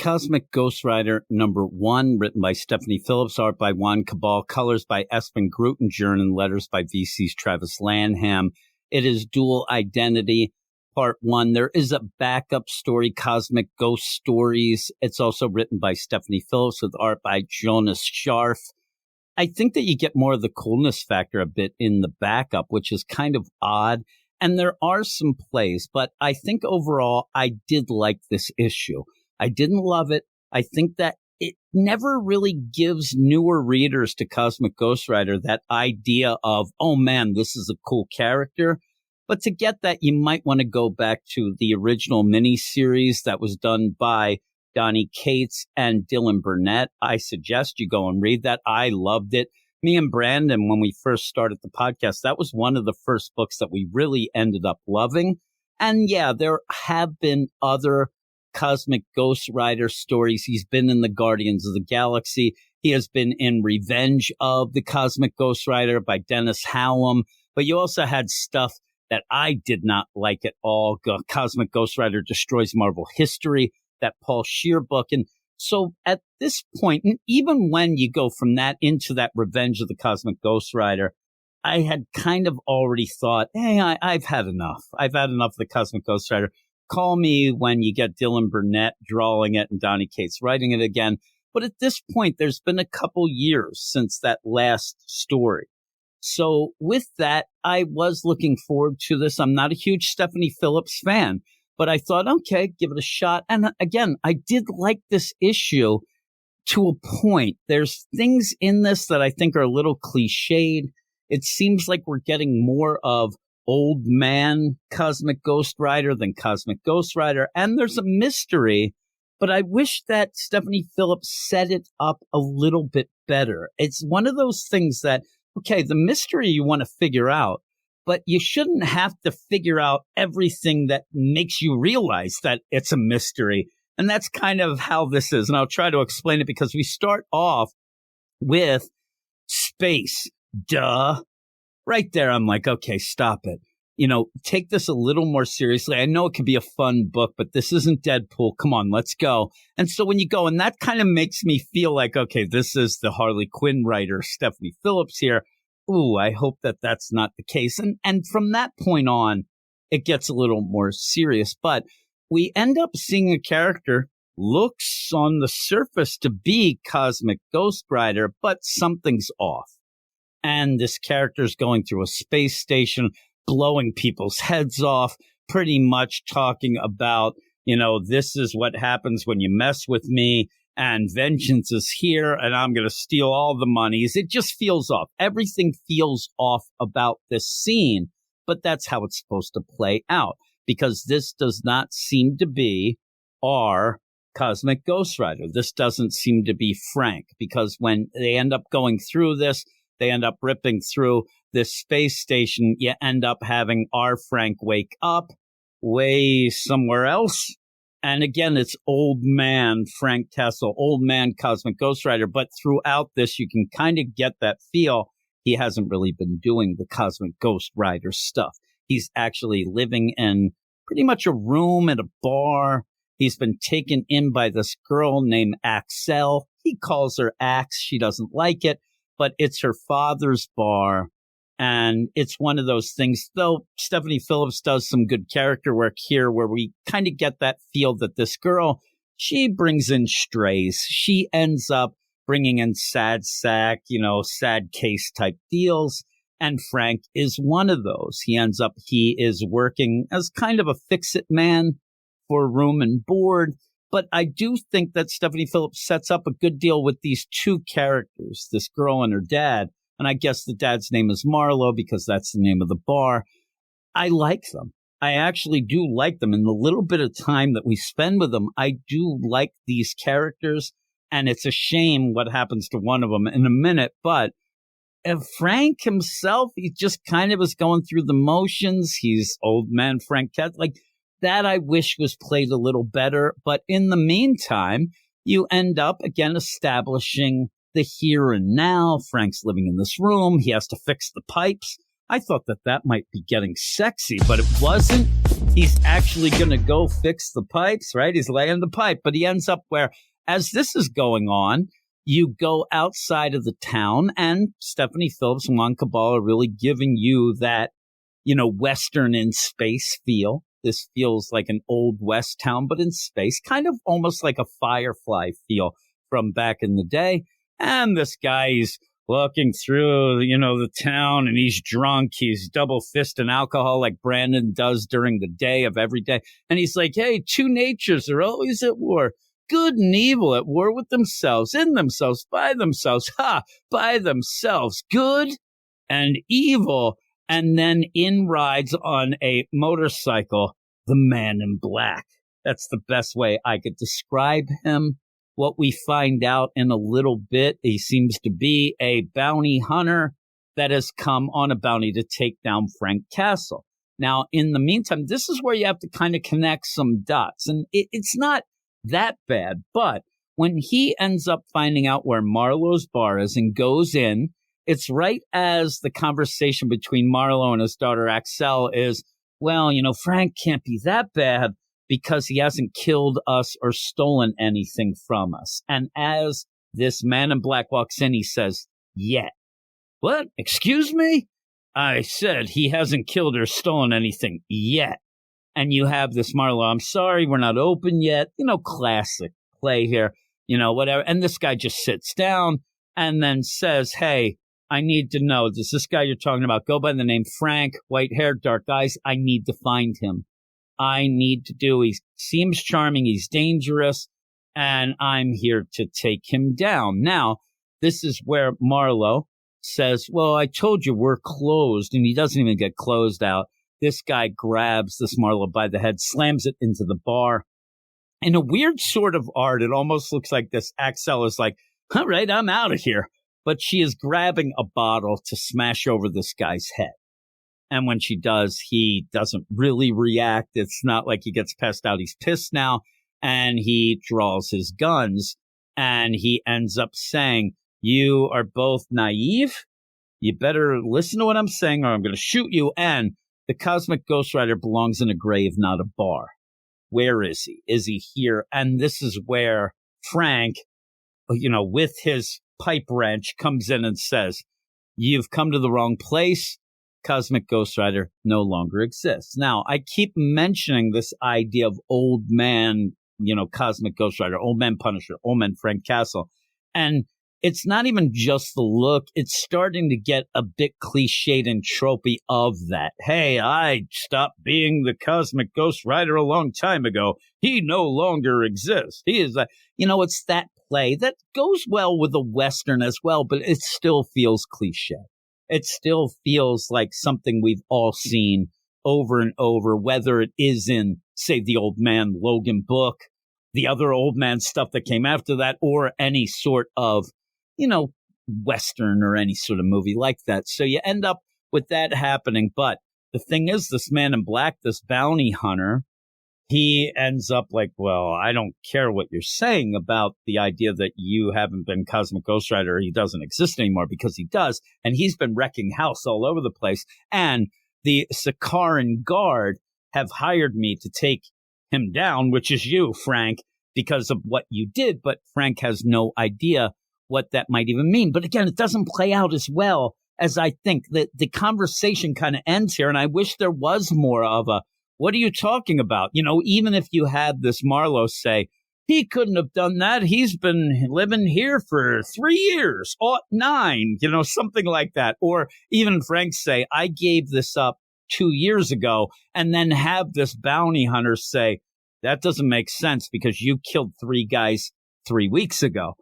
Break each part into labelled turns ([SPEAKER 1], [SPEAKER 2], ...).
[SPEAKER 1] Cosmic Ghost Rider #1, written by Stephanie Phillips, art by Juan Cabal, colors by Espen Grutengern, and letters by VC's Travis Lanham. It is Dual Identity, Part 1. There is a backup story, Cosmic Ghost Stories. It's also written by Stephanie Phillips with art by Jonas Scharf. I think that you get more of the coolness factor a bit in the backup, which is kind of odd. And there are some plays, but I think overall I did like this issue. I didn't love it. I think that it never really gives newer readers to Cosmic Ghost Rider that idea of, oh man, this is a cool character. But to get that, you might want to go back to the original miniseries that was done by Donny Cates and Dylan Burnett. I suggest you go and read that. I loved it. Me and Brandon, when we first started the podcast, that was one of the first books that we really ended up loving. And yeah, there have been other Cosmic Ghost Rider stories. He's been in the Guardians of the Galaxy. He has been in Revenge of the Cosmic Ghost Rider by Dennis Howlam. But you also had stuff that I did not like at all. Cosmic Ghost Rider Destroys Marvel History, that Paul Scheer book. And so at this point, and even when you go from that into that Revenge of the Cosmic Ghost Rider, I had kind of already thought, hey, I've had enough. I've had enough of the Cosmic Ghost Rider. Call me when you get Dylan Burnett drawing it and Donny Cates writing it again. But at this point, there's been a couple years since that last story. So with that, I was looking forward to this. I'm not a huge Stephanie Phillips fan, but I thought, okay, give it a shot. And again, I did like this issue to a point. There's things in this that I think are a little cliched. It seems like we're getting more of old man Cosmic Ghost Rider than Cosmic Ghost Rider. And there's a mystery, but I wish that Stephanie Phillips set it up a little bit better. It's one of those things that, okay, the mystery you want to figure out, but you shouldn't have to figure out everything that makes you realize that it's a mystery. And that's kind of how this is. And I'll try to explain it because we start off with space. Duh. Right there, I'm like, okay, stop it. You know, take this a little more seriously. I know it could be a fun book, but this isn't Deadpool. Come on, let's go. And so when you go, and that kind of makes me feel like, okay, this is the Harley Quinn writer, Stephanie Phillips here. Ooh, I hope that that's not the case. And from that point on, it gets a little more serious. But we end up seeing a character looks on the surface to be Cosmic Ghost Rider, but something's off. And this character's going through a space station, blowing people's heads off, pretty much talking about, you know, this is what happens when you mess with me, and vengeance is here, and I'm going to steal all the monies. It just feels off. Everything feels off about this scene, but that's how it's supposed to play out, because this does not seem to be our Cosmic Ghost Rider. This doesn't seem to be Frank, because when they end up going through this, they end up ripping through this space station. You end up having our Frank wake up way somewhere else. And again, it's old man Frank Kessel, old man Cosmic Ghost Rider. But throughout this, you can kind of get that feel he hasn't really been doing the Cosmic Ghost Rider stuff. He's actually living in pretty much a room at a bar. He's been taken in by this girl named Axel. He calls her Axe. She doesn't like it, but it's her father's bar. And it's one of those things, though Stephanie Phillips does some good character work here where we kind of get that feel that this girl, she brings in strays. She ends up bringing in sad sack, you know, sad case type deals. And Frank is one of those. He is working as kind of a fix-it man for room and board. But I do think that Stephanie Phillips sets up a good deal with these two characters, this girl and her dad. And I guess the dad's name is Marlowe because that's the name of the bar. I like them. I actually do like them. In the little bit of time that we spend with them, I do like these characters. And it's a shame what happens to one of them in a minute. But Frank himself, he just kind of is going through the motions. He's old man Frank Cat. Like that, I wish was played a little better. But in the meantime, you end up again establishing the here and now. Frank's living in this room. He has to fix the pipes. I thought that might be getting sexy, but it wasn't. He's actually going to go fix the pipes, right? He's laying the pipe, but he ends up where, as this is going on, you go outside of the town, and Stephanie Phillips and Juan Cabal are really giving you that, Western in space feel. This feels like an old West town, but in space, kind of almost like a Firefly feel from back in the day. And this guy, he's walking through, the town, and he's drunk. He's double fisting alcohol like Brandon does during the day of every day. And he's like, hey, two natures are always at war. Good and evil at war with themselves, in themselves, by themselves. By themselves. Good and evil. And then in rides on a motorcycle, the man in black. That's the best way I could describe him. What we find out in a little bit, he seems to be a bounty hunter that has come on a bounty to take down Frank Castle. Now, in the meantime, this is where you have to kind of connect some dots. And it's not that bad, but when he ends up finding out where Marlowe's bar is and goes in, it's right as the conversation between Marlowe and his daughter Axel is, well, Frank can't be that bad because he hasn't killed us or stolen anything from us. And as this man in black walks in, he says, yet. What? Excuse me? I said he hasn't killed or stolen anything yet. And you have this Marlowe, I'm sorry, we're not open yet. Classic play here, whatever. And this guy just sits down and then says, hey, I need to know, does this guy you're talking about go by the name Frank, white hair, dark eyes? I need to find him. He seems charming, he's dangerous, and I'm here to take him down. Now, this is where Marlowe says, well, I told you we're closed, and he doesn't even get closed out. This guy grabs this Marlowe by the head, slams it into the bar. In a weird sort of art, it almost looks like this Axel is like, all right, I'm out of here. But she is grabbing a bottle to smash over this guy's head. And when she does, he doesn't really react. It's not like he gets passed out. He's pissed now. And he draws his guns. And he ends up saying, you are both naive. You better listen to what I'm saying or I'm going to shoot you. And the Cosmic Ghost Rider belongs in a grave, not a bar. Where is he? Is he here? And this is where Frank, with his pipe wrench comes in and says, you've come to the wrong place. Cosmic Ghost Rider no longer exists. Now, I keep mentioning this idea of old man, Cosmic Ghost Rider, old man Punisher, old man Frank Castle. And it's not even just the look. It's starting to get a bit cliched and tropey of that. Hey, I stopped being the Cosmic Ghost Rider a long time ago. He no longer exists. He is it's that play that goes well with the Western as well, but it still feels cliche. It still feels like something we've all seen over and over, whether it is in, say, the Old Man Logan book, the other Old Man stuff that came after that, or any sort of, Western or any sort of movie like that. So you end up with that happening. But the thing is, this man in black, this bounty hunter, he ends up like, well, I don't care what you're saying about the idea that you haven't been Cosmic Ghost Rider. He doesn't exist anymore, because he does. And he's been wrecking house all over the place. And the Sakaran Guard have hired me to take him down, which is you, Frank, because of what you did. But Frank has no idea what that might even mean. But again, it doesn't play out as well as I think. That the conversation kind of ends here. And I wish there was more of a, what are you talking about? Even if you had this Marlowe say, he couldn't have done that. He's been living here for 3 years, 9, something like that. Or even Frank say, I gave this up 2 years ago, and then have this bounty hunter say, that doesn't make sense because you killed 3 guys 3 weeks ago.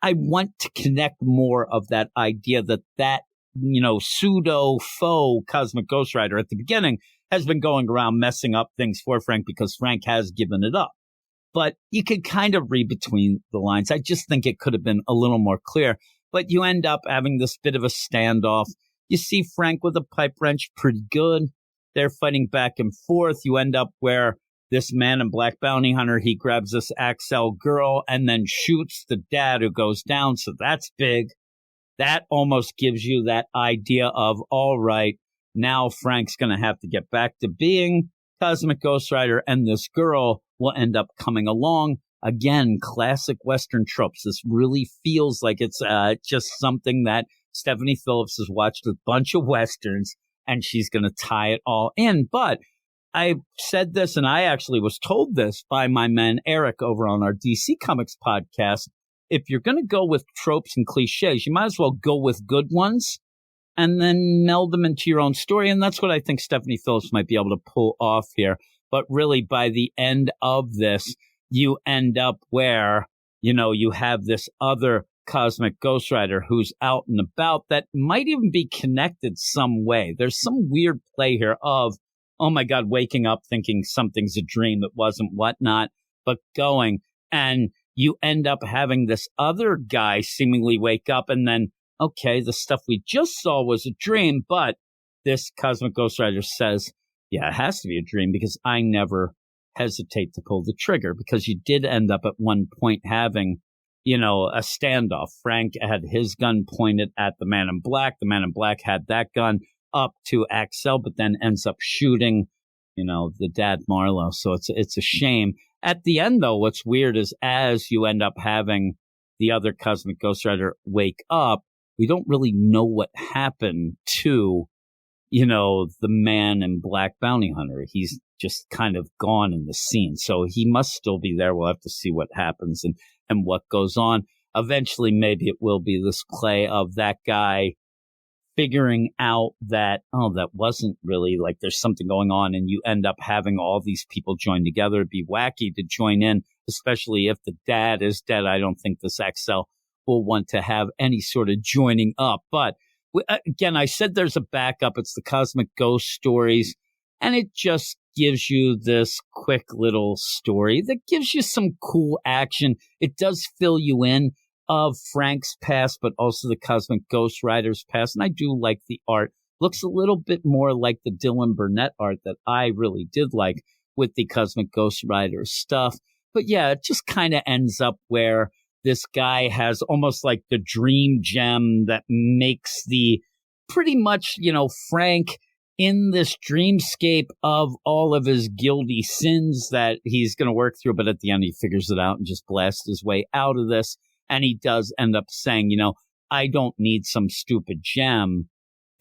[SPEAKER 1] I want to connect more of that idea that pseudo faux Cosmic Ghost Rider at the beginning has been going around messing up things for Frank because Frank has given it up. But you could kind of read between the lines. I just think it could have been a little more clear. But you end up having this bit of a standoff. You see Frank with a pipe wrench, pretty good. They're fighting back and forth. You end up where this man in black bounty hunter, he grabs this Axel girl and then shoots the dad who goes down. So that's big. That almost gives you that idea of, all right, Now Frank's going to have to get back to being Cosmic Ghost Rider, and this girl will end up coming along. Again, classic Western tropes. This really feels like it's just something that Stephanie Phillips has watched a bunch of Westerns, and she's going to tie it all in. But I said this, and I actually was told this by my man Eric over on our DC Comics podcast. If you're going to go with tropes and cliches, you might as well go with good ones and then meld them into your own story. And that's what I think Stephanie Phillips might be able to pull off here. But really, by the end of this, you end up where, you have this other Cosmic Ghost Rider who's out and about that might even be connected some way. There's some weird play here of, oh my God, waking up thinking something's a dream, it wasn't, whatnot, but going. And you end up having this other guy seemingly wake up and then, okay, the stuff we just saw was a dream, but this Cosmic Ghost Rider says, yeah, it has to be a dream because I never hesitate to pull the trigger, because you did end up at one point having, a standoff. Frank had his gun pointed at the Man in Black. The Man in Black had that gun up to Axel, but then ends up shooting, the dad Marlowe. So it's a shame. At the end, though, what's weird is as you end up having the other Cosmic Ghost Rider wake up, we don't really know what happened to, the Man in Black bounty hunter. He's just kind of gone in the scene. So he must still be there. We'll have to see what happens and what goes on. Eventually, maybe it will be this play of that guy figuring out that, that wasn't really, like, there's something going on, and you end up having all these people join together. It'd be wacky to join in, especially if the dad is dead. I don't think this Axel will want to have any sort of joining up. But again, I said there's a backup. It's the Cosmic Ghost stories, and it just gives you this quick little story that gives you some cool action. It does fill you in of Frank's past, but also the Cosmic Ghost Rider's past. And I do like the art. Looks a little bit more like the Dylan Burnett art that I really did like with the Cosmic Ghost Rider stuff. But yeah, it just kind of ends up where this guy has almost like the dream gem that makes the pretty much, Frank in this dreamscape of all of his guilty sins that he's going to work through. But at the end, he figures it out and just blasts his way out of this. And he does end up saying, I don't need some stupid gem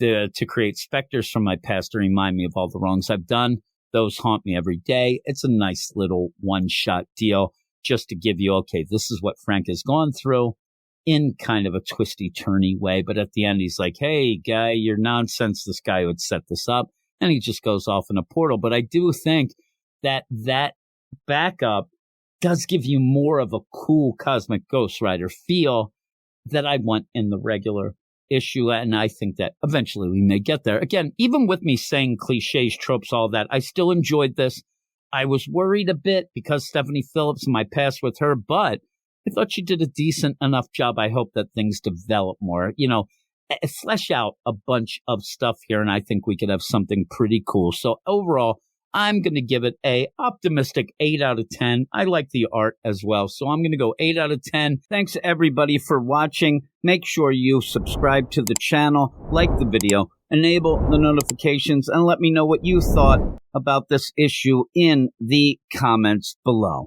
[SPEAKER 1] to create specters from my past to remind me of all the wrongs I've done. Those haunt me every day. It's a nice little one-shot deal just to give you, okay, this is what Frank has gone through in kind of a twisty-turny way. But at the end, he's like, hey, guy, you're nonsense. This guy would set this up. And he just goes off in a portal. But I do think that backup does give you more of a cool Cosmic Ghost Rider feel that I want in the regular issue. And I think that eventually we may get there. Again, even with me saying cliches, tropes, all that, I still enjoyed this. I was worried a bit because Stephanie Phillips and my past with her, but I thought she did a decent enough job. I hope that things develop more, flesh out a bunch of stuff here. And I think we could have something pretty cool. So overall, I'm going to give it a optimistic 8 out of 10. I like the art as well, so I'm going to go 8 out of 10. Thanks everybody for watching. Make sure you subscribe to the channel, like the video, enable the notifications, and let me know what you thought about this issue in the comments below.